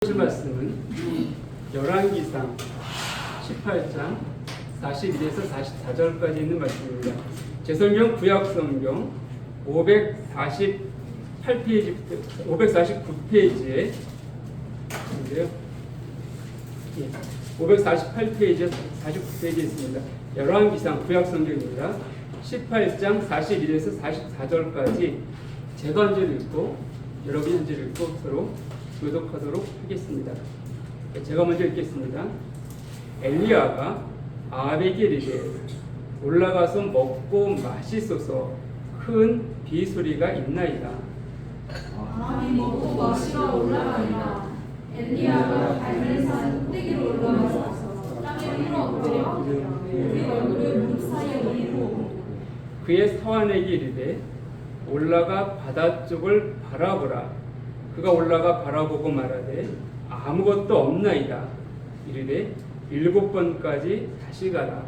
오늘 말씀은 열왕기상 18장 41에서 44절까지 있는 말씀입니다. 제 성경 구약성경 549페이지에 548페이지에 49페이지에 있습니다. 열왕기상 구약성경입니다. 18장 41에서 44절까지 제가 한 절 읽고 여러분이 한 절 읽고 서로 교독하도록 하겠습니다. 제가 먼저 읽겠습니다. 엘리야가 아합에게 이르되 올라가서 먹고 마시소서, 큰 비소리가 있나이다. 아합이 먹고 마시러 올라가니라. 엘리야가 갈멜산 꼭대기로 올라가서 땅에 물어 엎드려 그의 얼굴을 무릎 사이에 올리고 그의 사환에게 이르되 올라가 바다 쪽을 바라보라. 그가 올라가 바라보고 말하되 아무것도 없나이다. 이르되 7번까지 다시 가라.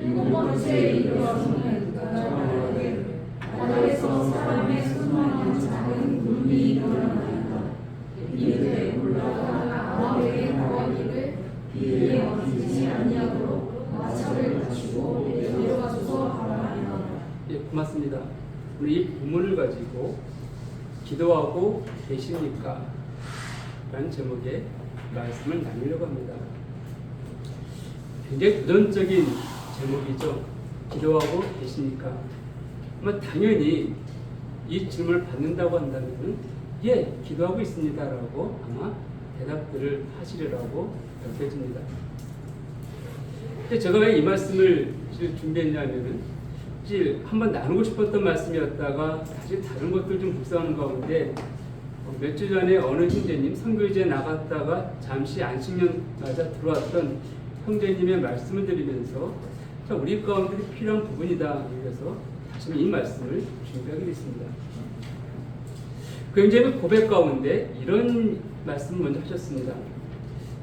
7번째에 이르러서는 말하되 바다에서 사람의 손만한 작은 물이 일어나나이다. 이르되 올라가 아합에게 나가기를 비에 얹히지 아니하도록 마차를 갖추고 내려가소서 하라. 예, 고맙습니다. 오늘 이 부문을 가지고 기도하고 계십니까? 라는 제목의 말씀을 나누려고 합니다. 굉장히 도전적인 제목이죠. 기도하고 계십니까? 아마 당연히 이 질문을 받는다고 한다면 예, 기도하고 있습니다라고 아마 대답들을 하시리라고 여겨집니다. 근데 제가 왜 이 말씀을 준비했냐면은 한번 나누고 싶었던 말씀이었다가 다시 다른 것들 좀 묵상하는 가운데 몇 주 전에 어느 형제님 선교지에 나갔다가 잠시 안식년 맞아 들어왔던 형제님의 말씀을 들으면서 우리 가운데 필요한 부분이다. 그래서 다시 이 말씀을 준비하게 됐습니다. 그 형제님의 고백 가운데 이런 말씀을 먼저 하셨습니다.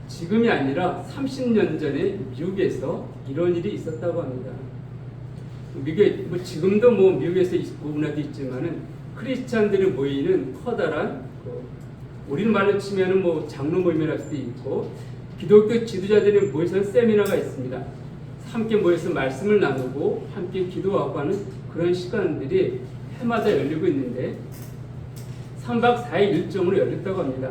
지금이 아니라 30년 전에 미국에서 이런 일이 있었다고 합니다. 미국에 지금도 미국에서 있고 우리나라도 있지만은 크리스찬들이 모이는 커다란 우리는 말로 치면은 장로 모임이랄 수도 있고 기독교 지도자들이 모여서 세미나가 있습니다. 함께 모여서 말씀을 나누고 함께 기도하고 하는 그런 시간들이 해마다 열리고 있는데 3박 4일 일정으로 열렸다고 합니다.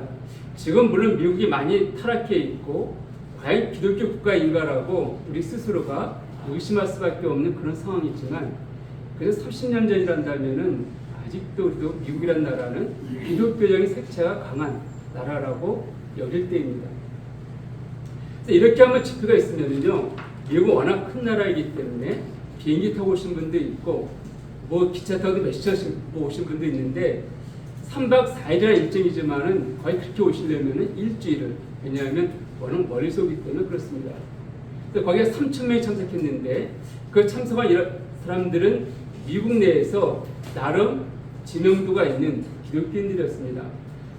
지금 물론 미국이 많이 타락해 있고 과연 기독교 국가인가라고 우리 스스로가 의심할 수밖에 없는 그런 상황이지만 그래서 30년 전이란다면은 아직도 우리도 미국이라는 나라는 기독교적인 색채가 강한 나라라고 여길 때입니다. 그래서 이렇게 한번 지표가 있으면요, 미국은 워낙 큰 나라이기 때문에 비행기 타고 오신 분도 있고 기차 타고도 몇 시간씩 오신 분도 있는데 3박 4일이라는 일정이지만은 거의 그렇게 오시려면은 일주일을, 왜냐하면 워낙 멀리서 오기 때문에 그렇습니다. 거기에 3,000명이 참석했는데 그 참석한 사람들은 미국 내에서 나름 지명도가 있는 기독교인들이었습니다.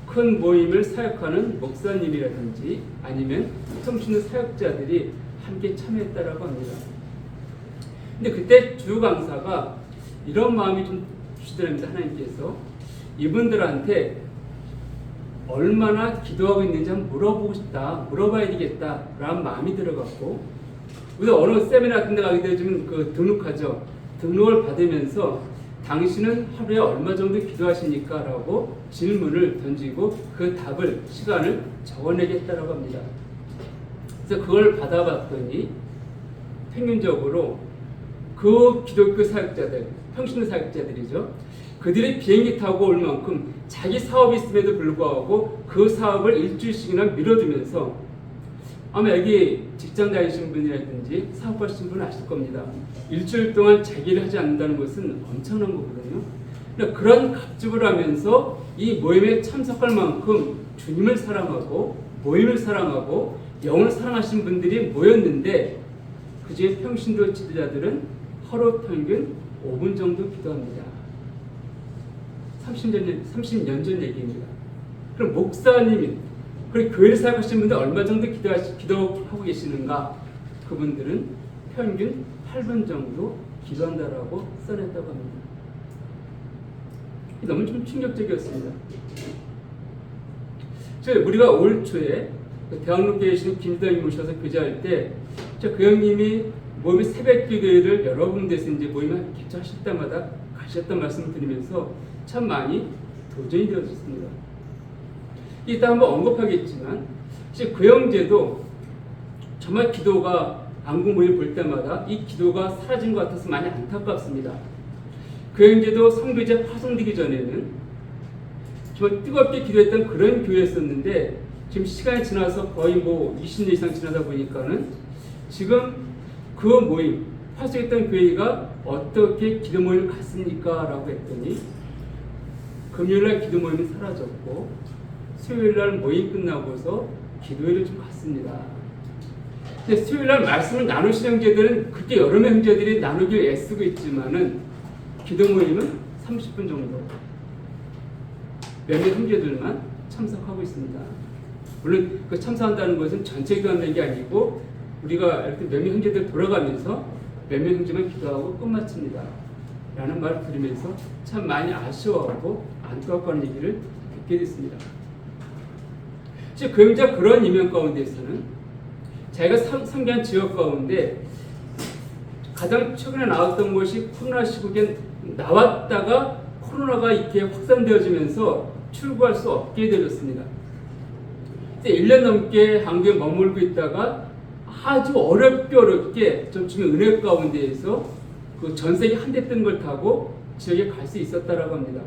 큰 모임을 사역하는 목사님이라든지 아니면 청춘 사역자들이 함께 참여했다라고 합니다. 근데 그때 주 강사가 이런 마음이 좀 주시더랍니다. 하나님께서 이분들한테 얼마나 기도하고 있는지 한번 물어보고 싶다, 물어봐야 되겠다 라는 마음이 들어갔고, 우리가 어느 세미나 같은 데 가게 되면 등록하죠. 등록을 받으면서 당신은 하루에 얼마 정도 기도하십니까? 라고 질문을 던지고 그 답을, 시간을 적어내겠다라고 합니다. 그래서 그걸 받아봤더니 평균적으로 그 기독교 사역자들, 평신 사역자들이죠. 그들이 비행기 타고 올 만큼 자기 사업이 있음에도 불구하고 그 사업을 일주일씩이나 미뤄두면서, 아마 여기 직장 다니시는 분이라든지 사업하시는 분은 아실 겁니다. 일주일 동안 자기를 하지 않는다는 것은 엄청난 거거든요. 그러니까 그런 갑주를 하면서 이 모임에 참석할 만큼 주님을 사랑하고 모임을 사랑하고 영을 사랑하시는 분들이 모였는데 그중에 평신도 지도자들은 하루 평균 5분 정도 기도합니다. 30년 전 얘기입니다. 그럼 목사님이, 그리고 교회를 사역하시는 분들 얼마 정도 기도하고 계시는가? 그분들은 평균 8분 정도 기도한다라고 써냈다고 합니다. 너무 좀 충격적이었습니다. 우리가 올 초에 대학로교회에 계시는 김대장님 모셔서 교제할 때 그 형님이 모임의 새벽 기도회를 여러 군데서 이제 모임을 개최하실 때마다 가셨던 말씀을 드리면서 참 많이 도전이 되어졌습니다. 이따 한번 언급하겠지만 그 형제도 정말 기도가 안구 모임 볼 때마다 이 기도가 사라진 것 같아서 많이 안타깝습니다. 그 형제도 선교제 파송되기 전에는 정말 뜨겁게 기도했던 그런 교회였었는데 지금 시간이 지나서 거의 20년 이상 지나다 보니까는 지금 그 모임, 파송했던 교회가 어떻게 기도 모임을 갔습니까? 라고 했더니 금요일날 기도 모임이 사라졌고 수요일날 모임 끝나고서 기도회를 좀 갔습니다. 근데 수요일날 말씀을 나누신 형제들은 그렇게 여러 명 형제들이 나누길 애쓰고 있지만은 기도 모임은 30분 정도 몇몇 형제들만 참석하고 있습니다. 물론 그 참석한다는 것은 전체 기도한다는 게 아니고 우리가 이렇게 몇몇 형제들 돌아가면서 몇몇 형제만 기도하고 끝마칩니다. 라는 말을 들으면서 참 많이 아쉬워하고 안타까운 얘기를 듣게 됐습니다. 그 형제가 그런 이면 가운데서는 자기가 상기한 지역 가운데 가장 최근에 나왔던 것이 코로나 시국에 나왔다가 코로나가 이렇게 확산되어지면서 출국할 수 없게 되었습니다. 1년 넘게 한국에 머물고 있다가 아주 어렵게 좀 주는 은혜 가운데에서 그 전세기 한 대 뜬 걸 타고 지역에 갈 수 있었다라고 합니다.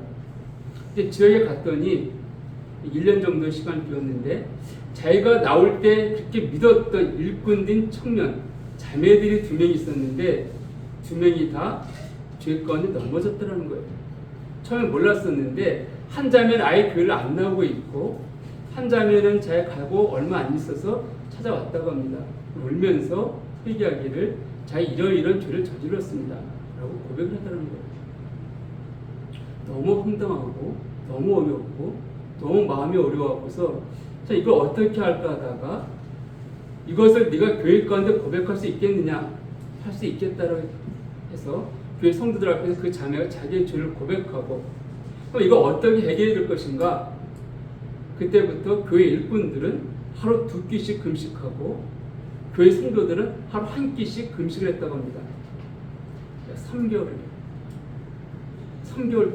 근데 지역에 갔더니 1년 정도 시간을 비웠는데 자기가 나올 때 그렇게 믿었던 일꾼된 청년 자매들이 2명이 있었는데 2명이 다 죄 가운데 넘어졌더라는 거예요. 처음에 몰랐었는데 한 자매는 아예 교회를 안 나오고 있고 한 자매는 자기가 가고 얼마 안 있어서 찾아왔다고 합니다. 울면서 회개하기를 자기 이런 죄를 저질렀습니다 라고 고백을 하더라는 거예요. 너무 황당하고 너무 어렵고 너무 마음이 어려워하고서 자 이걸 어떻게 할까 하다가 이것을 네가 교회 가운데 고백할 수 있겠느냐 할 수 있겠다라고 해서 교회 성도들 앞에서 그 자매가 자기의 죄를 고백하고 그럼 이거 어떻게 해결이 될 것인가. 그때부터 교회 일꾼들은 하루 2끼씩 금식하고 교회 성도들은 하루 1끼씩 금식을 했다고 합니다. 3개월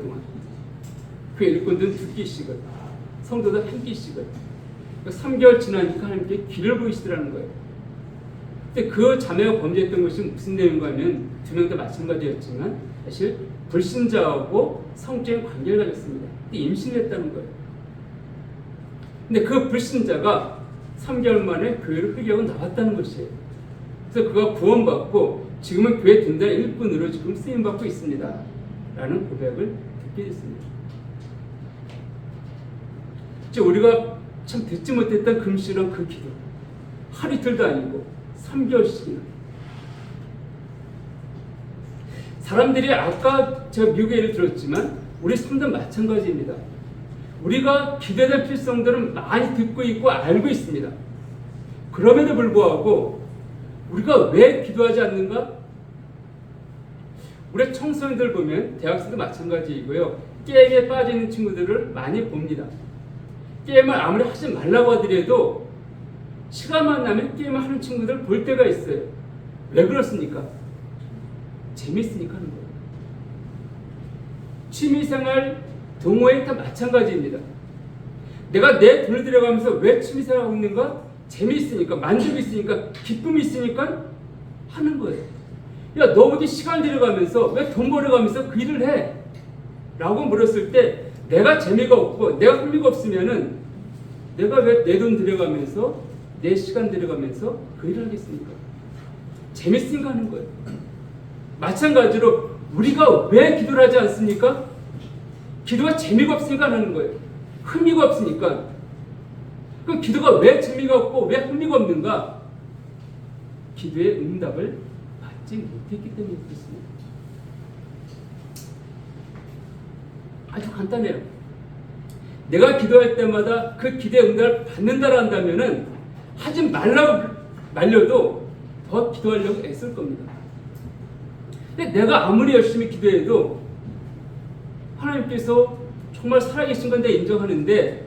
동안 교회 일꾼들은 2끼씩을 성도들 1끼씩을 3개월 지나니까 하나님께 길을 보이시더라는 거예요. 근데 그 자매가 범죄했던 것이 무슨 내용인가 하면 2명 다 마찬가지였지만 사실 불신자하고 성적인 관계를 가졌습니다. 근데 임신을 했다는 거예요. 근데 그 불신자가 3개월 만에 교회를 회개하고 나왔다는 것이에요. 그래서 그가 구원받고 지금은 교회 든든한 일꾼으로 지금 쓰임받고 있습니다. 라는 고백을 듣게 됐습니다. 우리가 참 듣지 못했던 금식이란 그 기도 하루 이틀도 아니고 3개월씩이나 사람들이 아까 제가 미국의 예를 들었지만 우리 삶도 마찬가지입니다. 우리가 기도에 대한 필성들은 많이 듣고 있고 알고 있습니다. 그럼에도 불구하고 우리가 왜 기도하지 않는가? 우리 청소년들 보면 대학생도 마찬가지이고요. 게임에 빠지는 친구들을 많이 봅니다. 게임을 아무리 하지 말라고 하더라도 시간만 나면 게임을 하는 친구들 볼 때가 있어요. 왜 그렇습니까? 재밌으니까 하는 거예요. 취미생활, 동호회 다 마찬가지입니다. 내가 내 돈을 들여가면서 왜 취미생활 하고 있는가? 재미있으니까, 만족이 있으니까, 기쁨이 있으니까 하는 거예요. 야, 너 어디 시간 들여가면서 왜 돈 벌어가면서 그 일을 해? 라고 물었을 때 내가 재미가 없고 내가 흥미가 없으면은 내가 왜 내 돈 들여가면서 내 시간 들여가면서 그 일을 하겠습니까? 재밌으니까 하는 거예요. 마찬가지로 우리가 왜 기도를 하지 않습니까? 기도가 재미가 없으니까 하는 거예요. 흥미가 없으니까. 그 기도가 왜 재미가 없고 왜 흥미가 없는가? 기도의 응답을 받지 못했기 때문에 그렇습니다. 아주 간단해요. 내가 기도할 때마다 그 기도의 응답을 받는다라 한다면은 하지 말려도 더 기도하려고 애쓸 겁니다. 근데 내가 아무리 열심히 기도해도 하나님께서 정말 살아계신 건 내가 인정하는데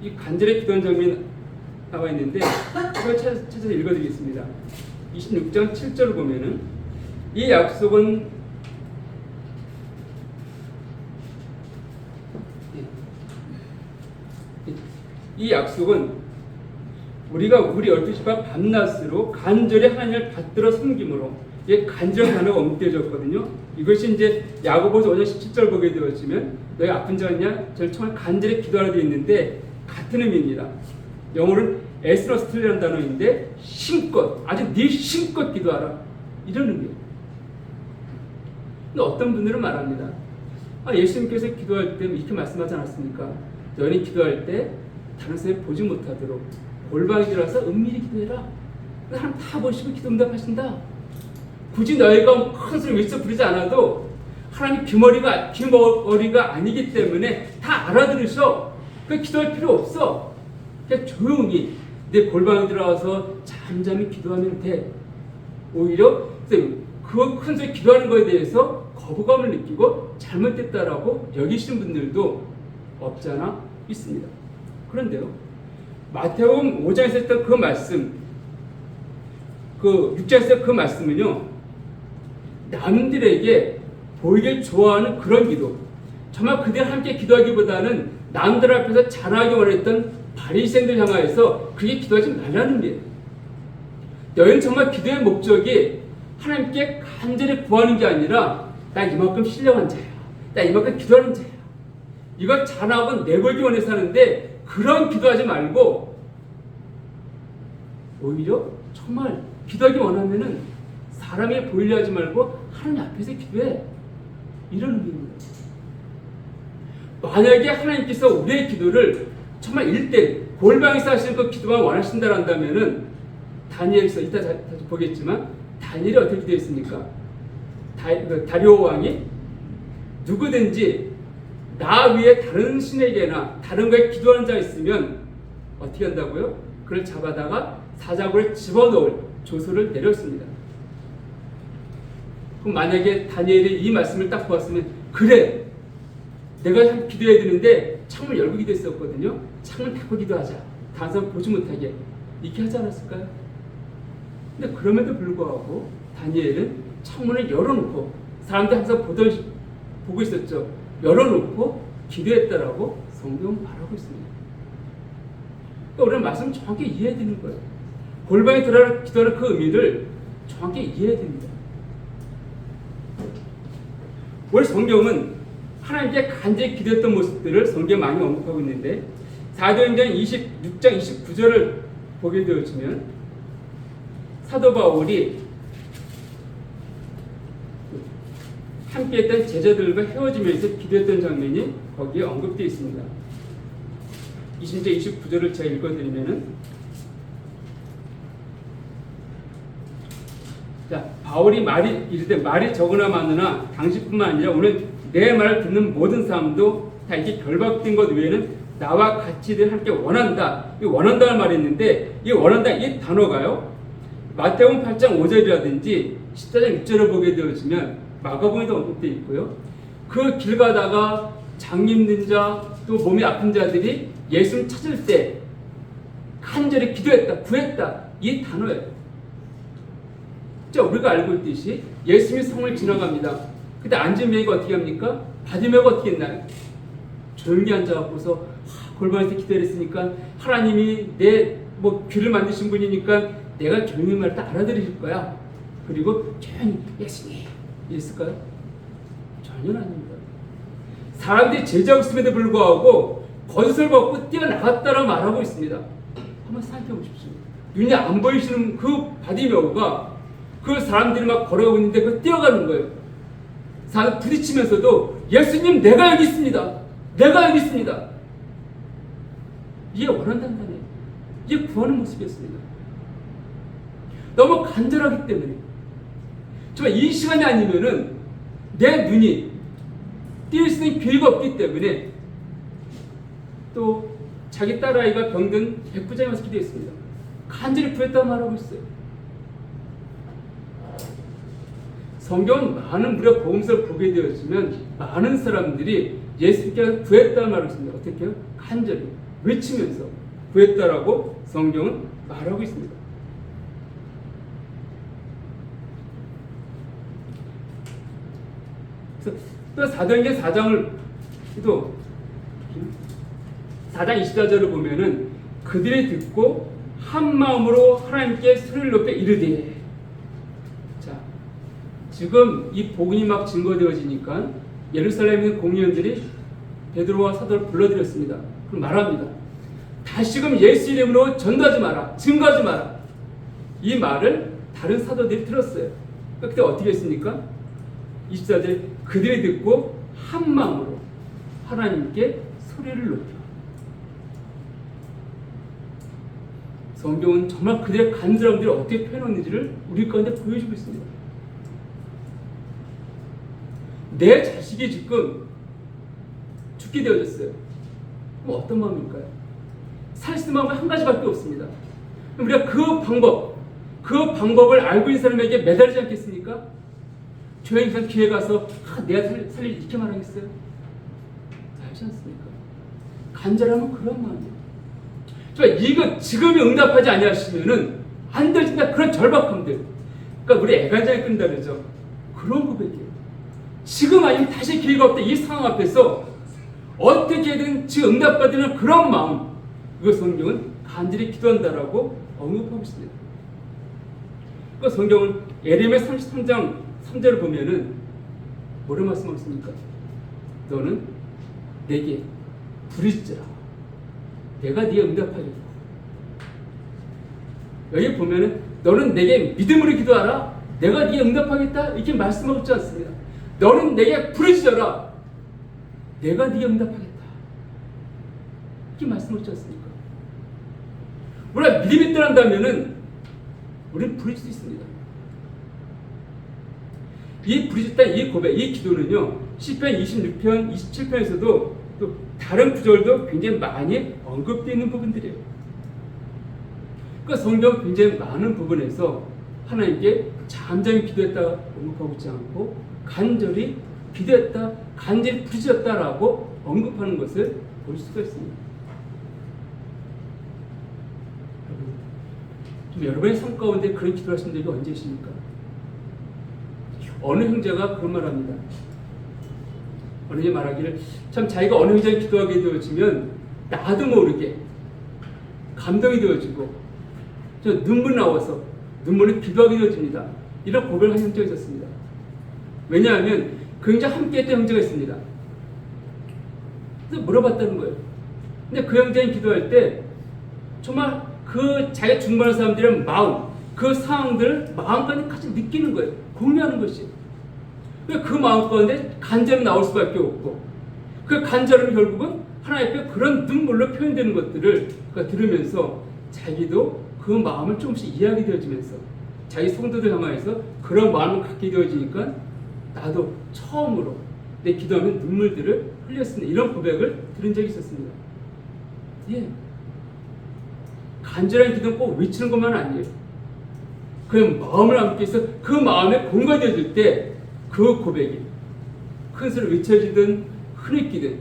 이 간절히 기도한 장면 나와 있는데 그걸 찾아서 읽어드리겠습니다. 26장 7절을 보면은 이 약속은 우리가 우리 12시간 밤낮으로 간절히 하나님을 받들어 섬김으로, 이게 간절한 단어가 언급되어졌거든요. 이것이 이제 야고보서 5장 17절 보게 되어지면 너희 아픈 자 있냐? 저는 정말 간절히 기도하라 되어 있는데 같은 의미입니다. 영어로는 에스너스틀이라는 단어인데 힘껏, 아주 네 힘껏 기도하라, 이런 의미예요. 근데 어떤 분들은 말합니다. 예수님께서 기도할 때 이렇게 말씀하지 않았습니까? 너희는 기도할 때 다른 사람이 보지 못하도록 골방에 들어가서 은밀히 기도해라. 하나님 다 보시고 기도 응답하신다. 굳이 너희가 큰 소리 외쳐 부르지 않아도 하나님 귀머리가 아니기 때문에 다 알아들으셔. 그 기도할 필요 없어. 그냥 조용히 내 골방에 들어가서 잠잠히 기도하면 돼. 오히려 그 큰 소리 기도하는 거에 대해서 거부감을 느끼고 잘못됐다라고 여기시는 분들도 없지 않아 있습니다. 그런데요, 마태복음 5장에서 했던 그 말씀, 그 6장에서 그 말씀은요, 남들에게 보이길 좋아하는 그런 기도, 정말 그들 함께 기도하기보다는 남들 앞에서 자랑하기 원했던 바리새인들 향하여서 그렇게 기도하지 말라는 의미예요. 너희는 정말 기도의 목적이 하나님께 간절히 구하는 게 아니라 나 이만큼 신령한 자야, 나 이만큼 기도하는 자야, 이걸 자랑하고 내걸기 원해서 하는데 그런 기도하지 말고 오히려 정말 기도하기 원하면은 사람이 보이려 하지 말고 하나님 앞에서 기도해, 이런 의미입니다. 만약에 하나님께서 우리의 기도를 정말 1대1 골방에서 하시는 그 기도만 원하신다 한다면은 다니엘서 이따 다시 보겠지만 다니엘이 어떻게 기도했습니까? 다리오 왕이 누구든지 나 위에 다른 신에게나 다른 거에 기도하는 자가 있으면 어떻게 한다고요? 그를 잡아다가 사자굴에 집어넣을 조서를 내렸습니다. 그럼 만약에 다니엘이 이 말씀을 딱 보았으면, 그래, 내가 기도해야 되는데 창문 열고 기도했었거든요. 창문 닫고 기도하자, 다른 사람 보지 못하게, 이렇게 하지 않았을까요? 근데 그럼에도 불구하고 다니엘은 창문을 열어놓고, 사람들이 항상 보고 있었죠. 열어놓고 기도했다라고 성경은 말하고 있습니다. 그러니까 우리는 말씀 정확히 이해해야 되는 거예요. 골방에 들어가는 기도하는 그 의미를 정확히 이해해야 됩니다. 우리 성경은 하나님께 간절히 기도했던 모습들을 성경에 많이 언급하고 있는데, 사도행전 26장 29절을 보게 되어지면 사도 바울이 함께했던 제자들과 헤어지면서 기도했던 장면이 거기에 언급되어 있습니다. 20절 29절을 제가 읽어드리면은, 자, 바울이 이르되 말이 적으나 많으나 당신뿐만 아니라 오늘 내 말을 듣는 모든 사람도 다 이게 결박된 것 외에는 나와 같이들 함께 원한다. 이 원한다는 말이 있는데, 이 원한다, 이 단어가요, 마태복음 8장 5절이라든지 14장 6절을 보게 되어지면 마가복음에도 언급되어 있고요. 그 길 가다가 장 힘든 자, 또 몸이 아픈 자들이 예수를 찾을 때 간절히 기도했다, 구했다, 이 단어예요. 자, 우리가 알고 있듯이 예수님이 성을 지나갑니다. 그때 앉은 메이가 어떻게 합니까? 바디메가 어떻게 했나요? 조용히 앉아갖고서 골방에서 기도했으니까 하나님이 내 귀를 만드신 분이니까 내가 조용히 말을 다 알아들으실 거야. 그리고 조용히 예수님 이랬을까요? 전혀 아닙니다. 사람들이 제자고 있음에도 불구하고 겉옷을 벗고 뛰어나갔다라고 말하고 있습니다. 한번 생각해 보십시오. 눈이 안 보이시는 그 바디메오가 그 사람들이 막 걸어가고 있는데 그 뛰어가는 거예요. 사람 부딪히면서도 예수님 내가 여기 있습니다. 내가 여기 있습니다. 이게 원한다는 거예요. 이게 구하는 모습이었습니다. 너무 간절하기 때문에, 정말 이 시간이 아니면은 내 눈이 띄울 수 있는 기회가 없기 때문에, 또 자기 딸아이가 병든 백부장이 와서 기도했습니다. 간절히 구했다고 말하고 있어요. 성경은 많은 무려 복음서를 보게 되었지만 많은 사람들이 예수님께 구했다고 말하고 있습니다. 어떻게 해요? 간절히 외치면서 구했다라고 성경은 말하고 있습니다. 그래서 또 사도행전 4장을 또 4장 24절을 보면은 그들이 듣고 한 마음으로 하나님께 소리를 높여 이르되, 자, 지금 이 복음이 막 증거되어지니까 예루살렘에 있는 공의원들이 베드로와 사도를 불러들였습니다. 그럼 말합니다. 다시금 예수 이름으로 전도하지 마라, 증거하지 마라. 이 말을 다른 사도들이 들었어요. 그때 어떻게 했습니까? 24절에 그들이 듣고 한 마음으로 하나님께 소리를 높여. 성경은 정말 그들의 간절함들을 어떻게 표현했는지를 우리 가운데 보여주고 있습니다. 내 자식이 지금 죽게 되어졌어요. 그럼 어떤 마음일까요? 살 수 있는 마음은 한 가지밖에 없습니다. 우리가 그 방법을 알고 있는 사람에게 매달리지 않겠습니까? 조용히 기회 가서 내가 살릴 이렇게 말하겠어요? 알지 않습니까? 간절함은 그런 마음이에요. 이거 지금이 응답하지 아니하시면은 안 되신다, 그런 절박함들. 그러니까 우리 애간장에 끈다 그러죠. 그런 고백이에요. 지금 아니면 다시 기회가 없다. 이 상황 앞에서 어떻게든 지금 응답받는 그런 마음, 이거 성경은 간절히 기도한다라고 언급하고 있습니다. 그 성경은 예레미야 33장 3절을 보면은 뭐를 말씀하고 있습니까? 너는 내게 부르짖으라, 내가 네가 응답하겠다. 여기 보면은 너는 내게 믿음으로 기도하라, 내가 네가 응답하겠다, 이렇게 말씀하고 있지 않습니다. 너는 내게 부르짖어라, 내가 네가 응답하겠다, 이렇게 말씀하고 있지 않습니까? 우리가 믿음이 떠난다면은 우리는 부르짖을 수 있습니다. 이 부르짖다, 이 고백, 이 기도는요, 시편 26편, 27편에서도 또 다른 구절도 굉장히 많이 언급되어 있는 부분들이에요. 그러니까 성경 굉장히 많은 부분에서 하나님께 잠잠히 기도했다 언급하고 있지 않고 간절히 기도했다, 간절히 부르짖었다라고 언급하는 것을 볼 수가 있습니다. 여러분의 삶 가운데 그런 기도를 하신 적이 언제십니까? 어느 형제가 그런 말 합니다. 어느 형제 말하기를, 참 자기가 어느 형제가 기도하게 되어지면 나도 모르게 감동이 되어지고 저 눈물 나와서 눈물이 기도하게 되어집니다. 이런 고백을 한 형제가 있었습니다. 왜냐하면 그 형제와 함께 했던 형제가 있습니다. 그래서 물어봤다는 거예요. 근데 그 형제는 기도할 때 정말 그 자기가 중보하는 사람들의 마음, 그 상황들을 마음까지 같이 느끼는 거예요. 공유하는 것이. 그 마음 가운데 간절함이 나올 수밖에 없고, 그 간절함이 결국은 하나님 앞에 그런 눈물로 표현되는 것들을 들으면서 자기도 그 마음을 조금씩 이해하게 되어지면서 자기 성도들 향하여서 그런 마음을 갖게 되어지니까 나도 처음으로 내 기도하는 눈물들을 흘렸습니다. 이런 고백을 들은 적이 있었습니다. 예. 간절한 기도는 꼭 외치는 것만 아니에요. 그 마음을 함께 해서 그 마음에 공감되어질 때 그 고백이 큰 소리로 외쳐지든 흐느끼든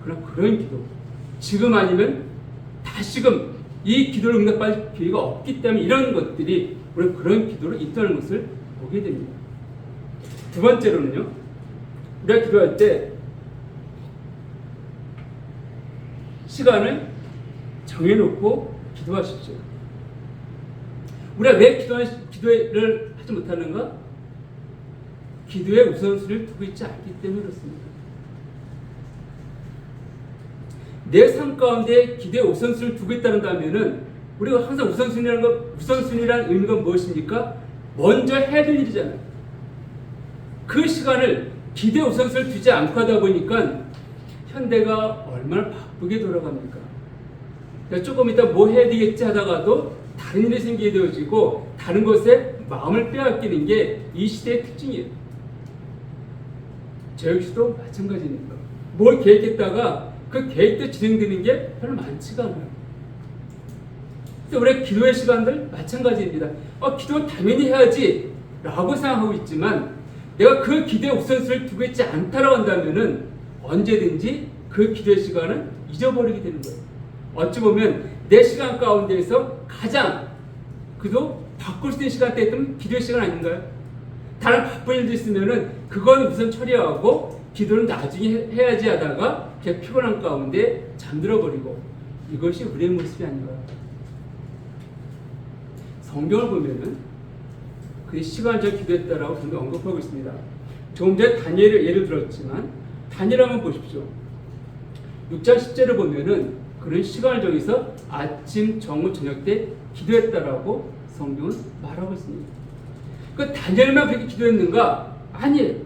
그런 기도, 지금 아니면 다시금 이 기도를 응답할 기회가 없기 때문에 이런 것들이 우리가 그런 기도를 있다는 것을 보게 됩니다. 두 번째로는요, 우리가 기도할 때 시간을 정해놓고 기도하십시오. 우리가 왜 기도를 하지 못하는가? 기도에 우선순위를 두고 있지 않기 때문에 그렇습니다. 내 삶 가운데 기도에 우선순위를 두고 있다는다면은 우리가 항상 우선순위라는 의미가 무엇입니까? 먼저 해야 될 일이잖아요. 그 시간을 기도에 우선순위를 두지 않고 하다 보니까 현대가 얼마나 바쁘게 돌아갑니까? 조금 이따 뭐 해야 되겠지 하다가도 다른 일이 생기게 되어지고 다른 것에 마음을 빼앗기는 게 이 시대의 특징이에요. 저 역시도 마찬가지입니다. 뭘 계획했다가 그 계획대로 진행되는 게 별로 많지가 않아요. 그래서 우리 기도의 시간들 마찬가지입니다. 기도는 당연히 해야지 라고 생각하고 있지만 내가 그 기도에 우선순위를 두고 있지 않다라고 한다면은 언제든지 그 기도의 시간은 잊어버리게 되는 거예요. 어찌 보면 내 시간 가운데에서 가장 그도 바꿀 수 있는 시간대였던 기도의 시간 아닌가요? 다른 바쁜 일도 있으면은 그건 우선 처리하고 기도는 나중에 해야지 하다가 그냥 피곤한 가운데 잠들어 버리고, 이것이 우리의 모습이 아닌가요? 성경을 보면은 그 시간적 기도했다라고 분명 언급하고 있습니다. 조금 전에 다니엘을 예를 들었지만 다니엘 한번 보십시오. 6장 10절을 보면은 그런 시간을 정해서 아침, 정오, 저녁 때 기도했다라고 성경은 말하고 있습니다. 그 다니엘만 그렇게 기도했는가? 아니에요.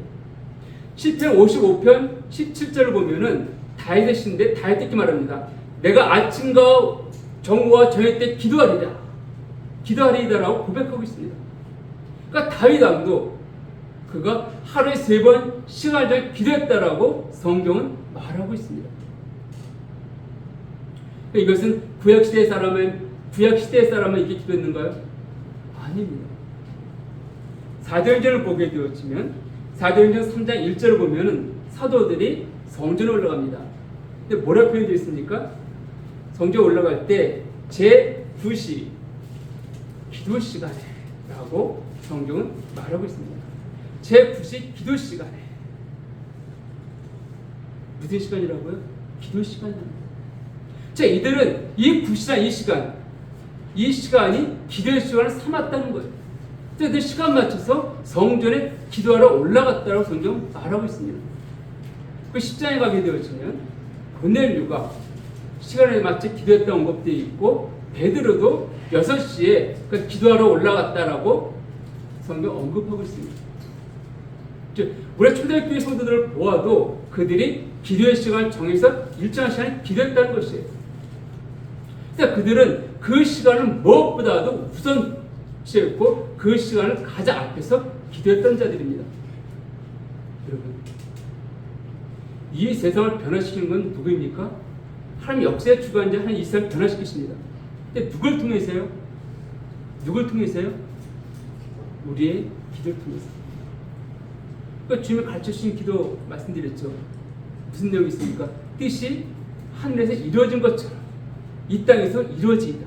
시편 55편 17절을 보면은 다윗의 시인데 다윗 이렇게 말합니다. 내가 아침과 정오와 저녁 때 기도하리이다라고 고백하고 있습니다. 그러니까 다윗 왕도 그가 하루에 3번 시간을 정해 기도했다라고 성경은 말하고 있습니다. 이것은 구약 시대의 사람은 이렇게 기도했는가요? 아닙니다. 사도행전을 보게 되었지만 사도행전 3장 1절을 보면은 사도들이 성전에 올라갑니다. 근데 뭐라 표현되어 있습니까? 성전에 올라갈 때 제9시 기도 시간에라고 성경은 말하고 있습니다. 제9시 기도 시간에. 무슨 시간이라고요? 기도 시간입니다. 자, 이들은 이 9시간, 이 시간이 기도의 시간을 삼았다는 거예요. 이들 시간 맞춰서 성전에 기도하러 올라갔다고 성경 말하고 있습니다. 그 10장에 가게 되어지면 고넬료가 시간에 맞춰 기도했다고 언급되어 있고, 베드로도 6시에 기도하러 올라갔다라고 성경 언급하고 있습니다. 즉, 우리 초대교회 성도들을 보아도 그들이 기도의 시간을 정해서 일정한 시간에 기도했다는 것이에요. 그들은 그 시간을 무엇보다도 우선시했고 그 시간을 가장 앞에서 기도했던 자들입니다. 여러분, 이 세상을 변화시키는 건 누구입니까? 하나님 역사의 주관자 하나님 이 세상을 변화시키십니다. 근데 누굴 통해서요? 누굴 통해서요? 우리의 기도를 통해서. 그러니까 주님이 가르쳐주신 기도 말씀드렸죠. 무슨 내용이 있습니까? 뜻이 하늘에서 이루어진 것처럼 이 땅에서 이루어지이다.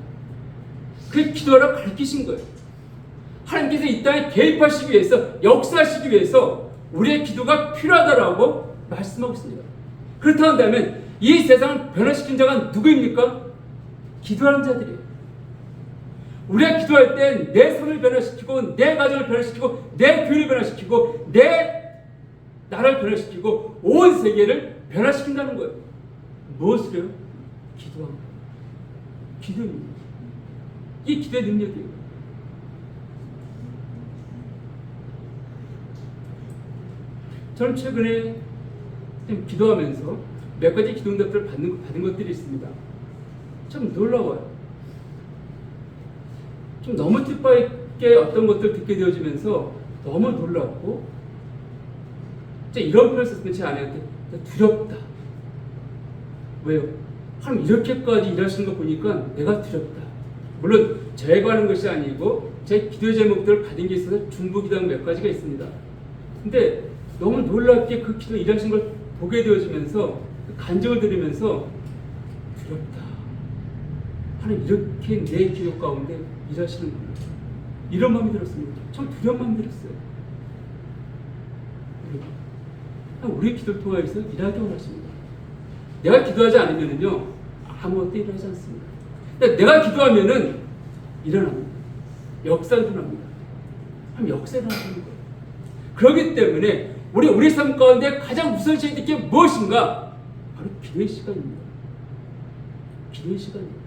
그 기도하라고 가르치신 거예요. 하나님께서 이 땅에 개입하시기 위해서, 역사하시기 위해서 우리의 기도가 필요하다라고 말씀하고 있습니다. 그렇다고 한다면 이 세상을 변화시킨 자가 누구입니까? 기도하는 자들이에요. 우리가 기도할 때 내 삶을 변화시키고, 내 가정을 변화시키고, 내 교회를 변화시키고, 내 나라를 변화시키고, 온 세계를 변화시킨다는 거예요. 무엇을요? 기도하는 거예요. 기도입니다. 이게 기도의 능력이에요. 저는 최근에 기도하면서 몇 가지 기도 응답들을 받은 것들이 있습니다. 참 놀라워요. 좀 너무 뜻밖의 어떤 것들을 듣게 되어지면서 너무 놀랍고, 이런 표현을 썼으면 제 아내한테 두렵다. 왜요? 하나님 이렇게까지 일하시는 거 보니까 내가 두렵다. 물론 제가 하는 것이 아니고 제 기도의 제목들을 받은 게 있어서 중보기도한 몇 가지가 있습니다. 근데 너무 놀랍게 그 기도 일하시는 걸 보게 되어지면서 간증을 들으면서 두렵다. 하나님 이렇게 내 기도 가운데 일하시는구나. 이런 마음이 들었습니다. 참 두려운 마음이 들었어요. 우리 기도를 통해서 일하기 원하십니다. 내가 기도하지 않으면요 아무것도 일어나지 않습니다. 근데 내가 기도하면은 일어납니다. 역사가 일어납니다. 하면 역사가 일어나는 거예요. 그렇기 때문에 우리 삶 가운데 가장 우선시해야 될 게 무엇인가? 바로 기도의 시간입니다. 기도의 시간입니다.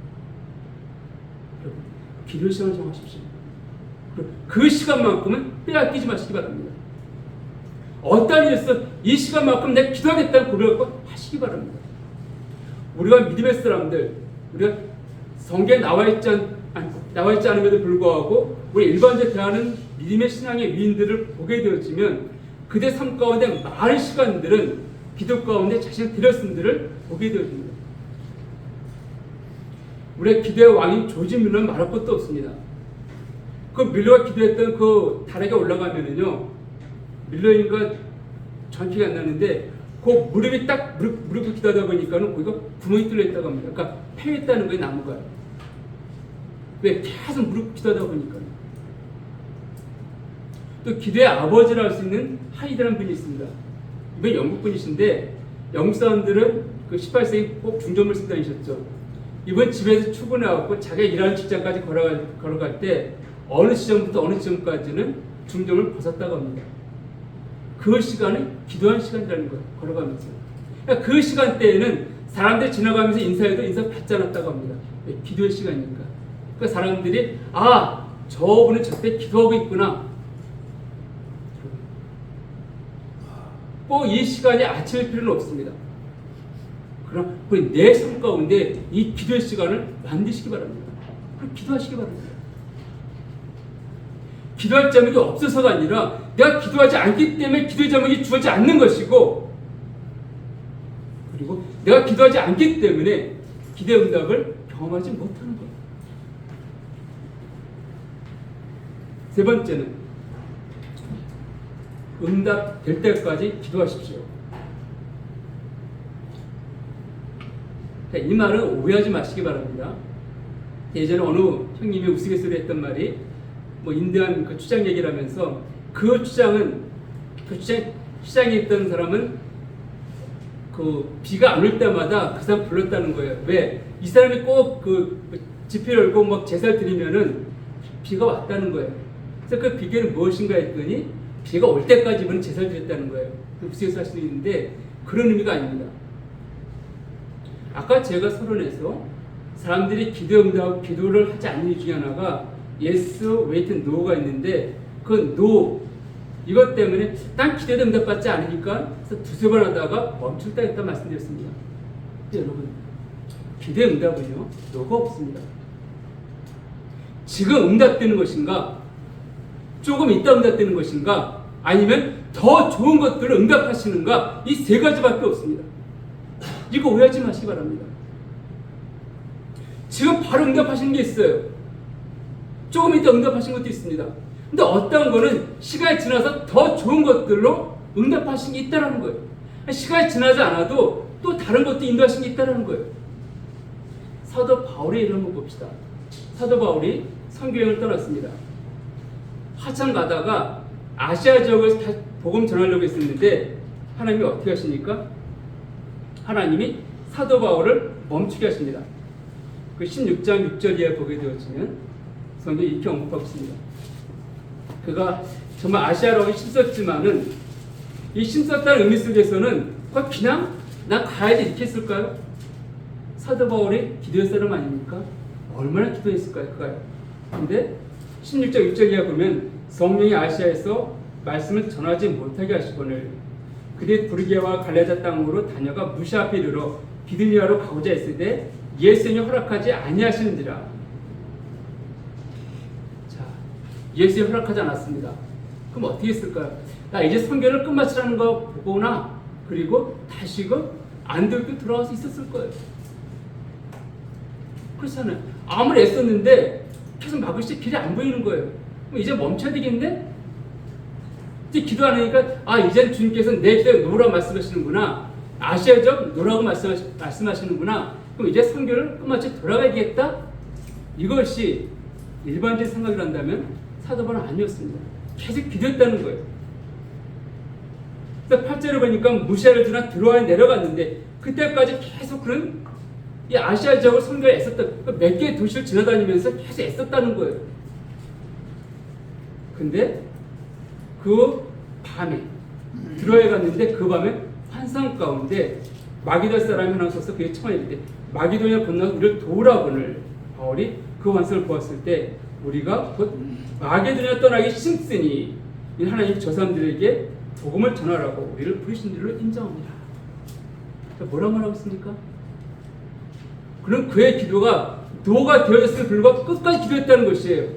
여러분, 기도의 시간을 정하십시오. 그 시간만큼은 빼앗기지 마시기 바랍니다. 어떤 일에서 이 시간만큼 내가 기도하겠다는 고백을 하시기 바랍니다. 우리가 믿음의 사람들, 우리가 성경에 나와 있지 않음에도 불구하고 우리 일반적으로 대하는 믿음의 신앙의 위인들을 보게 되어지면 그들 삶 가운데 많은 시간들은 기도 가운데 자신을 들였음들을 보게 되어집니다. 우리의 기도의 왕인 조지 밀러는 말할 것도 없습니다. 그 밀러가 기도했던 그 다락에 올라가면은요, 밀러인가 정확히 안 나는데 그 무릎이 딱 무릎을 기도하다 보니까는 거기가 구멍이 뚫려 있다고 합니다. 그러니까 패였다는 거예요, 나무가. 왜? 계속 무릎 기도하다 보니까. 또 기도의 아버지라 할 수 있는 하이드라는 분이 있습니다. 이번 영국 분이신데 영국 사람들은 그 18세기 꼭 중전물 쓰고 다니셨죠. 이번 집에서 출근해갖고 자기가 일하는 직장까지 걸어갈 때 어느 지점부터 어느 지점까지는 중정을 벗었다고 합니다. 그 시간은 기도한 시간이라는 거예요. 걸어가면서. 그러니까 그 시간대에는 사람들이 지나가면서 인사해도 인사 받지 않았다고 합니다. 왜? 기도의 시간이니까. 그러니까 사람들이 저분은 저때 기도하고 있구나. 꼭 이 시간이 아침일 필요는 없습니다. 그럼 내 삶 가운데 이 기도의 시간을 만드시기 바랍니다. 그럼 기도하시기 바랍니다. 기도할 제목이 없어서가 아니라 내가 기도하지 않기 때문에 기도의 제목이 주어지지 않는 것이고, 그리고 내가 기도하지 않기 때문에 기도의 응답을 경험하지 못하는 거예요. 세 번째는 응답 될 때까지 기도하십시오. 이 말은 오해하지 마시기 바랍니다. 예전에 어느 형님이 우스갯소리 했던 말이 인대한 그 추장 얘기를 하면서 그 시장에 있던 사람은 그 비가 안 올 때마다 그 사람 불렀다는 거예요. 왜? 이 사람이 꼭 그 지폐를 열고 막 제사를 드리면은 비가 왔다는 거예요. 그래서 그 비결은 무엇인가 했더니 비가 올 때까지만 제사를 드렸다는 거예요. 우스갯소리 할 수도 있는데 그런 의미가 아닙니다. 아까 제가 서론에서 사람들이 기도를 하지 않는 이유 중에 하나가 yes, wait, no가 있는데 그 no 이것 때문에 난 기도에도 응답받지 않으니까 그래서 두세 번 하다가 멈출 때 있다 말씀드렸습니다. 여러분, 기도의 응답은요 no가 없습니다. 지금 응답되는 것인가, 조금 있다 응답되는 것인가, 아니면 더 좋은 것들을 응답하시는가, 이 세 가지밖에 없습니다. 이거 오해하지 마시기 바랍니다. 지금 바로 응답하시는 게 있어요. 조금 이따 응답하신 것도 있습니다. 근데 어떤 거는 시간이 지나서 더 좋은 것들로 응답하신 게 있다는 거예요. 시간이 지나지 않아도 또 다른 것도 인도하신 게 있다는 거예요. 사도 바울의 일을 한번 봅시다. 사도 바울이 선교여행을 떠났습니다. 한참 가다가 아시아 지역을 복음 전하려고 했었는데 하나님이 어떻게 하십니까? 하나님이 사도 바울을 멈추게 하십니다. 그 16장 6절 이하에 보게 되어지면 성경이 이렇게 언급하고 있습니다. 그가 정말 아시아로 힘썼지만은 이 힘썼다는 의미 속에서는 그냥 난 가야지 이렇게 했을까요? 사도 바울이 기도의 사람 아닙니까? 얼마나 기도했을까요? 그가요. 근데 16장 6절 이하 보면 성령이 아시아에서 말씀을 전하지 못하게 하시거늘 그들이 부르게와 갈라자 땅으로 다녀가 무시 앞에 이르러 비두니아로 가고자 했을 때 예수님이 허락하지 아니하시는지라. 자, 예수님이 허락하지 않았습니다. 그럼 어떻게 했을까요? 나 이제 선교를 끝마치라는 거 보거나 그리고 다시금 안디옥에 돌아와서 있었을 거예요. 그렇잖아요. 아무리 애썼는데 계속 막을 때 길이 안 보이는 거예요. 그럼 이제 멈춰야 되겠는데? 이제 기도 안 하니까 이제 주님께서 내 때 노라 말씀하시는구나. 아시아적 노라고 말씀하시는구나. 그럼 이제 선교를 끝마치 돌아가야겠다? 이것이 일반적인 생각을 한다면 사도 바울은 아니었습니다. 계속 기도했다는 거예요. 그래서 8절을 보니까 무시아를 지나 들어와 내려갔는데 그때까지 계속 그런 이 아시아 지역을 선교에 애썼다. 몇 개의 도시를 지나다니면서 계속 애썼다는 거예요. 근데 그 밤에 들어야 갔는데 그 밤에 환상 가운데 마기도 사람이 하나 서서 그의 청하에 이르되 마기도냐 건너서 우리를 도우라거늘. 바울이 그 환상을 보았을 때 우리가 곧 마게도냐 떠나기 심쓰니 하나님 저 사람들에게 복음을 전하라고 우리를 부르신 줄로 인정합니다. 뭐라 말하고 있습니까? 그럼 그의 기도가 노가 되어졌음에 불구하고 끝까지 기도했다는 것이에요.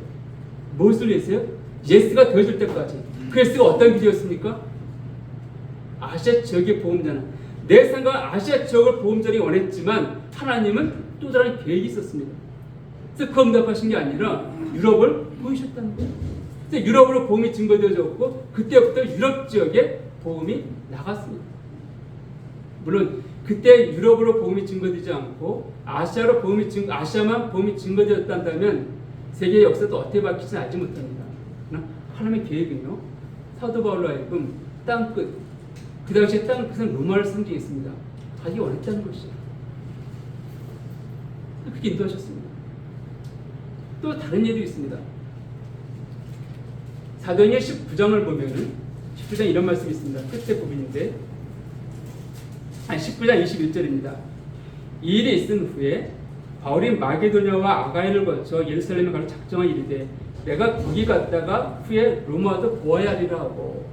무엇을 위해서요? 예스가 되어질 때까지. 그 예스가 어떤 기도였습니까? 아시아 지역의 보험자는 내 생각 아시아 지역을 보험자리 원했지만 하나님은 또 다른 계획이 있었습니다. 그래서 그 응답하신 게 아니라 유럽을 보이셨다는 거예요. 그래서 유럽으로 보험이 증거되어졌고 그때부터 유럽 지역에 보험이 나갔습니다. 물론 그때 유럽으로 보험이 증거되지 않고 아시아만 보험이 증거되었다면 세계의 역사도 어떻게 바뀔지 알지 못합니다. 그러나 하나님의 계획은요, 사도 바울로 하여금 땅끝, 그 당시에 땅끝은 로마를 상징했습니다. 가기 원했다는 것이죠. 그렇게 인도하셨습니다. 또 다른 예도 있습니다. 사도행전 19장을 보면은 19장 이런 말씀이 있습니다. 끝에 부분인데 19장 21절입니다. 이 일이 있은 후에 바울이 마게도냐와 아가이를 거쳐 예루살렘에 가는 작정한 일이되 내가 거기 갔다가 후에 로마도 보아야 하리라 하고.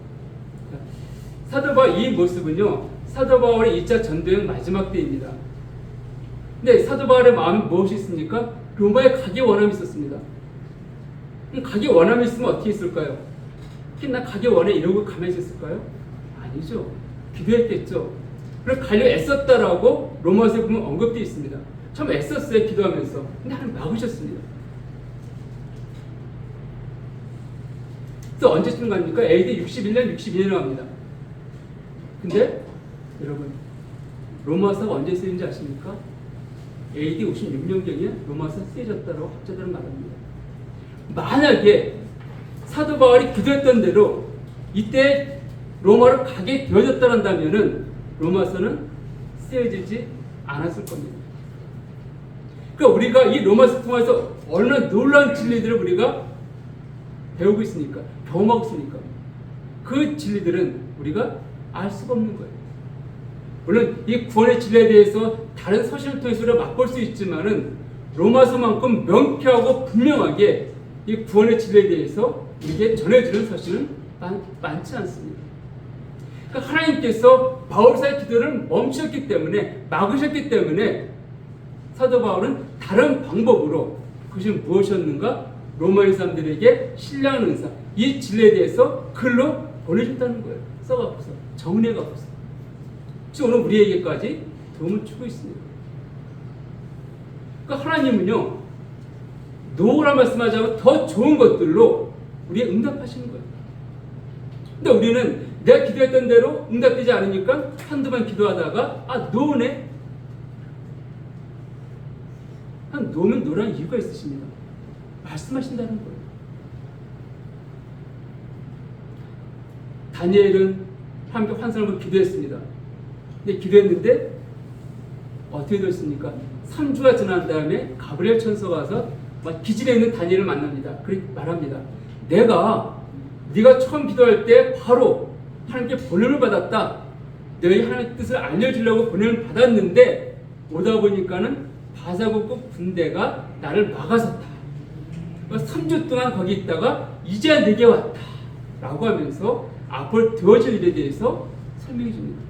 사도 바울 이 모습은요, 사도 바울의 2차 전도여행 마지막 때입니다. 근데 사도 바울의 마음이 무엇이 있습니까? 로마에 가기 원함이 있었습니다. 가기 원함이 있으면 어떻게 했을까요? 나 가기 원해 이러고 가만히 있었을까요? 아니죠. 기도했겠죠. 그래서 가려 애썼다라고 로마서에 보면 언급되어 있습니다. 참 애썼어요, 기도하면서. 근데 하나님 막으셨습니다. 그래서 언제쯤 갑니까? AD 61년, 62년에 갑니다. 근데 여러분, 로마서가 언제 쓰인지 아십니까? AD 56년경에 로마서 쓰여졌다고 학자들은 말합니다. 만약에 사도 바울이 기도했던 대로 이때 로마로 가게 되어졌다면은 로마서는 쓰여지지 않았을 겁니다. 그러니까 우리가 이 로마서 통해서 얼마나 놀라운 진리들을 우리가 배우고 있으니까, 경험하고 있으니까 그 진리들은 우리가 알 수가 없는 거예요. 물론 이 구원의 진리에 대해서 다른 서신을 통해서 우리가 맛볼 수 있지만은 로마서만큼 명쾌하고 분명하게 이 구원의 진리에 대해서 우리에게 전해주는 서신은 많지 않습니다. 그러니까 하나님께서 바울사의 기도를 멈추셨기 때문에, 막으셨기 때문에 사도 바울은 다른 방법으로, 그것이 무엇이었는가? 로마의 사람들에게 신뢰하는 은사, 이 진리에 대해서 글로 보내줬다는 거예요. 써갖고서, 정리해갖고서. 지금 오늘 우리에게까지 도움을 주고 있습니다. 그러니까 하나님은요, 노라 말씀하자면 더 좋은 것들로 우리의 응답하시는 거예요. 근데 우리는 내가 기도했던 대로 응답되지 않으니까 한두 번 기도하다가 노네. 노면 노라는 이유가 있으십니다. 말씀하신다는 거예요. 다니엘은 함께 환상을 보고 기도했습니다. 근데 기도했는데 어떻게 됐습니까? 3주가 지난 다음에 가브리엘 천사가 와서 기진에 있는 다니엘을 만납니다. 그렇게 말합니다. 네가 처음 기도할 때 바로 하나님께 보냄을 받았다. 너희 하나님의 뜻을 알려주려고 보냄을 받았는데 오다 보니까는 바사국국 군대가 나를 막아섰다. 3주 동안 거기 있다가 이제야 내게 왔다. 라고 하면서 앞으로 되어질 일에 대해서 설명해 줍니다.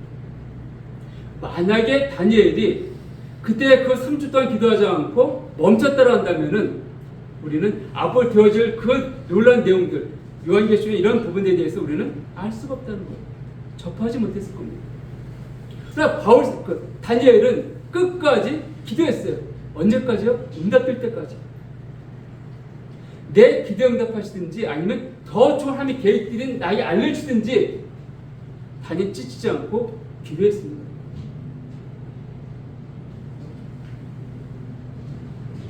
만약에 다니엘이 그때 그 3주 동안 기도하지 않고 멈췄다고 한다면은 우리는 앞으로 되어질 그 놀라운 내용들, 요한계시록의 이런 부분에 대해서 우리는 알 수가 없다는 거예요. 접하지 못했을 겁니다. 그러나 다니엘은 끝까지 기도했어요. 언제까지요? 응답될 때까지. 내 기도에 응답하시든지 아니면 더 좋은 하나님의 계획들은 나에게 알려주든지 다니엘 찢지 않고 기도했습니다.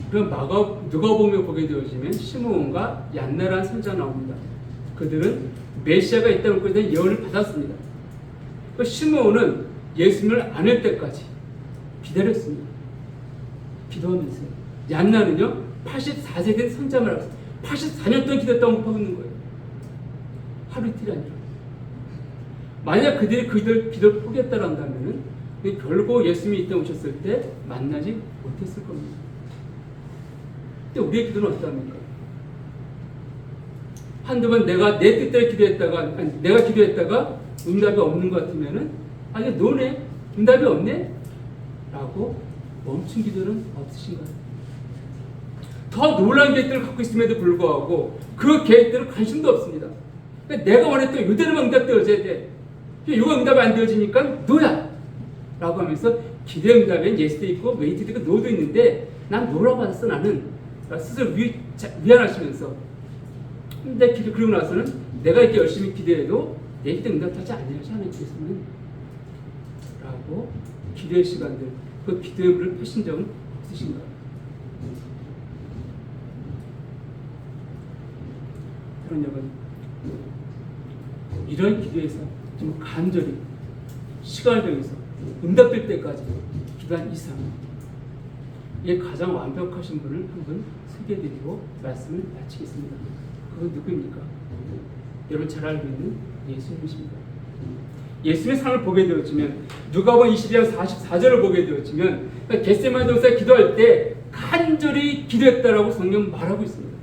그럼 누가복음에 보게 되어지면 시므온과 얀나라는 선지자가 나옵니다. 그들은 메시아가 있다는 것에 대한 예언을 받았습니다. 그 시므온은 예수님을 안을 때까지 기다렸습니다. 기도하면서요. 얀나는요 84세 된 선자를 84년 동안 기도했다고 하고 있는 거예요. 하루 이틀이 아니라. 만약 그들이 기도를 포기했다고 한다면은 결국 예수님이 이때 오셨을 때 만나지 못했을 겁니다. 근데 우리의 기도는 어떠합니까? 한두 번 내가 내 뜻대로 기도했다가, 내가 기도했다가 응답이 없는 것 같으면은, 이게 너네? 응답이 없네? 라고 멈춘 기도는 없으신가요? 더 놀라운 계획들을 갖고 있음에도 불구하고 그 계획들은 관심도 없습니다. 그러니까 내가 원했던 이대로만 응답되어져야 돼. 이거 응답이 안 되어지니까 노야! 라고 하면서 기도 응답엔 예스도 있고 웨이트도 있고 노도 있는데 난 노라고 받았어 나는. 스스로 위안하시면서 근데 그러고 나서는 내가 이렇게 열심히 기도해도 내 기도 응답하지 않냐지 하나님께서는 라고 기도의 시간들, 그 기도의 물을 펴신 적은 없으신가요? 사랑하는 여러분, 이런 기도에서 좀 간절히 시간을 정해서 응답될 때까지 기도한 이상, 이게 가장 완벽하신 분을 한분 소개해드리고 말씀을 마치겠습니다. 그건 누구입니까? 여러분 잘 알고 있는 예수님이십니다. 예수님의 삶을 보게 되어지면, 누가복음 22장 44절을 보게 되어지면, 겟세마네 동산에 기도할 때 간절히 기도했다라고 성경 말하고 있습니다.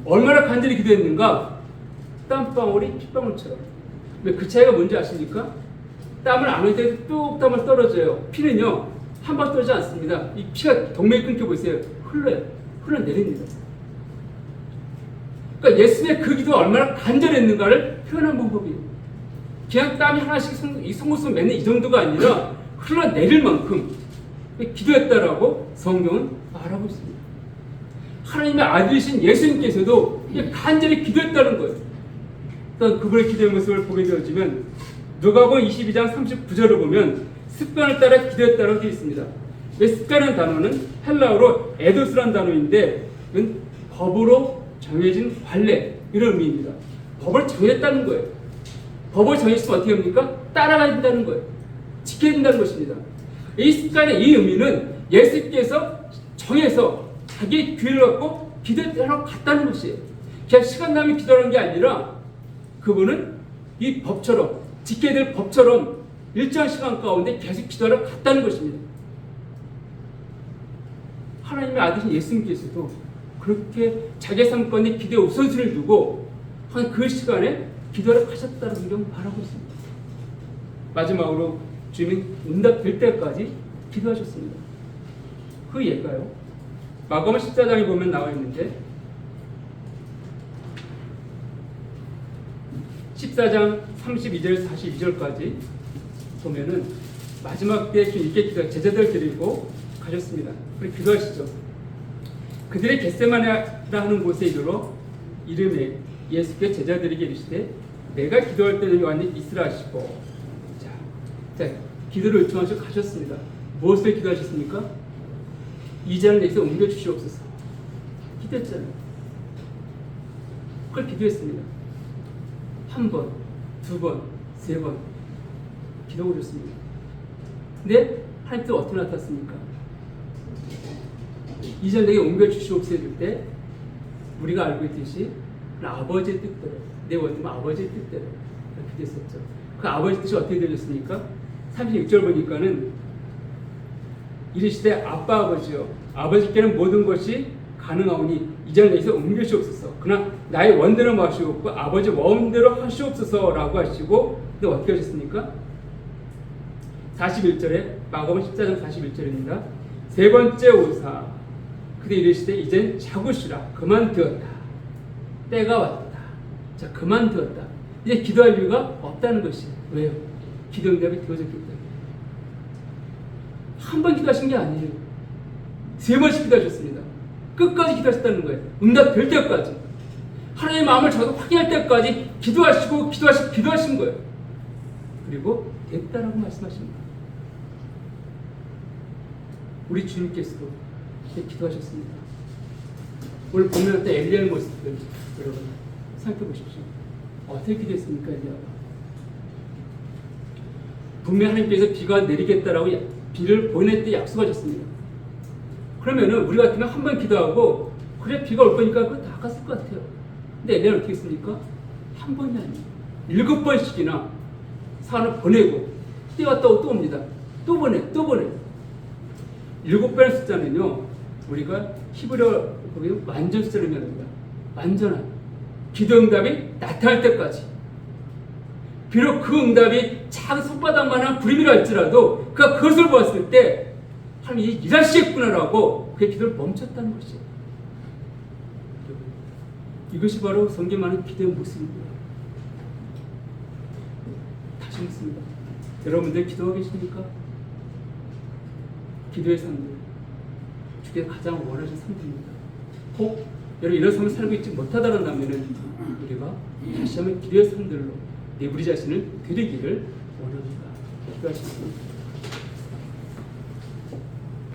얼마나 간절히 기도했는가? 땀방울이 핏방울처럼. 그 차이가 뭔지 아십니까? 땀을 안 흘릴 때 뚝 땀을 떨어져요. 피는요, 한 방 떨어지지 않습니다. 이 피가 동맥 끊겨 보세요. 흘러요. 흘러내립니다. 그러니까 예수님의 그 기도가 얼마나 간절했는가를 표현한 방법이에요. 그냥 땀이 하나씩 송곳송 맺는 이 정도가 아니라 흘러내릴 만큼 기도했다라고 성경은 말하고 있습니다. 하나님의 아들이신 예수님께서도 간절히 기도했다는 거예요. 일단 그분의 기도의 모습을 보게 되어지면, 누가복음 22장 39절을 보면 습관을 따라 기도했다고 되어 있습니다. 습관이라는 단어는 헬라어로 에도스라는 단어인데, 이건 법으로 정해진 관례, 이런 의미입니다. 법을 정했다는 거예요. 법을 정했으면 어떻게 합니까? 따라가야 된다는 거예요. 지켜야 된다는 것입니다. 이 습관의 이 의미는 예수께서 정해서 자기의 귀를 갖고 기도하러 갔다는 것이에요. 그냥 시간 나면 기도하는 게 아니라 그분은 이 법처럼, 지켜야 될 법처럼 일정한 시간 가운데 계속 기도하러 갔다는 것입니다. 하나님의 아들인 예수님께서도 그렇게 자기 삶 가운데 기도의 우선순위를 두고 한 그 시간에 기도하러 가셨다는 성경 말하고 있습니다. 마지막으로 주님은 응답될 때까지 기도하셨습니다. 그 예가요, 마가복음 14장에 보면 나와 있는데, 14장 32절 42절까지 보면은 마지막 때 주님께 기도, 제자들 데리고 가셨습니다. 그리고 기도하시죠. 그들의 겟세마네라는 곳에 이르러 이름에 예수께 제자들에게 이르시되, 내가 기도할 때는 요한이 있으라 하시고, 자, 기도를 요청하시고 가셨습니다. 무엇을 기도하셨습니까? 이 잔을 내게서 옮겨 주시옵소서. 기도했잖아요. 그걸 기도했습니다. 한 번, 두 번, 세 번 기도 오셨습니다. 근데 하나님께서 어떻게 나타났습니까? 이 잔을 내게 옮겨 주시옵소서 할 때 우리가 알고 있듯이 아버지의 뜻대로, 내 원팀은 아버지의 뜻대로 그렇게 됐었죠. 그 아버지의 뜻이 어떻게 되셨습니까? 36절 보니까는 이르시되 아빠 아버지여, 아버지께는 모든 것이 가능하오니 이 잔을 내게서 옮겨 주옵소서. 그러나 나의 원대로 마시옵고 아버지 원대로 하시옵소서라고 하시고, 근데 어떻게 하셨습니까? 41절에, 마가복음 14장 41절입니다. 세 번째 오사 그때 이르시되 이젠 자고 쉬라. 그만 되었다. 때가 왔다. 자, 그만 되었다. 이제 기도할 이유가 없다는 것이에요. 왜요? 기도 응답이 되어졌기 때문에. 한 번 기도하신 게 아니에요. 세 번씩 기도하셨습니다. 끝까지 기도하셨다는 거예요. 응답 될 때까지. 하나님의 마음을 저도 확인할 때까지 기도하신 거예요. 그리고 됐다라고 말씀하십니다. 우리 주님께서도 이렇게 기도하셨습니다. 오늘 보면 때 엘리야의 모습들 여러분 생각해 보십시오. 어떻게 기도했습니까, 엘리야가? 분명 하나님께서 비가 내리겠다라고 비를 보낼 때 약속하셨습니다. 그러면은 우리 같으면 한 번 기도하고 그래 비가 올 거니까 그거 다 갔을 것 같아요. 근데 엘리야는 어떻게 했습니까? 한 번이 아니에요. 7번씩이나 사람을 보내고 때 왔다고 또 옵니다. 또 보내. 7번의 숫자는요, 우리가 히브리어 보면 완전 숫자를 의미합니다. 완전한 기도 응답이 나타날 때까지. 비록 그 응답이 작은 손바닥만한 구름이라 할지라도 그가 그것을 보았을 때 하나님이 일하시겠구나라고 그의 기도를 멈췄다는 것이에요. 이것이 바로 성경에 말하는 기도의 모습입니다. 다시 묻습니다. 여러분들 기도하고 계십니까? 기도의 삶들, 주께서 가장 원하시는 삶들입니다. 혹 여러분 이런 삶을 살고 있지 못하다면 우리가 다시 한번 기도의 삶들로 우리 자신을 드리기를 원합니다. 기도하시겠습니다.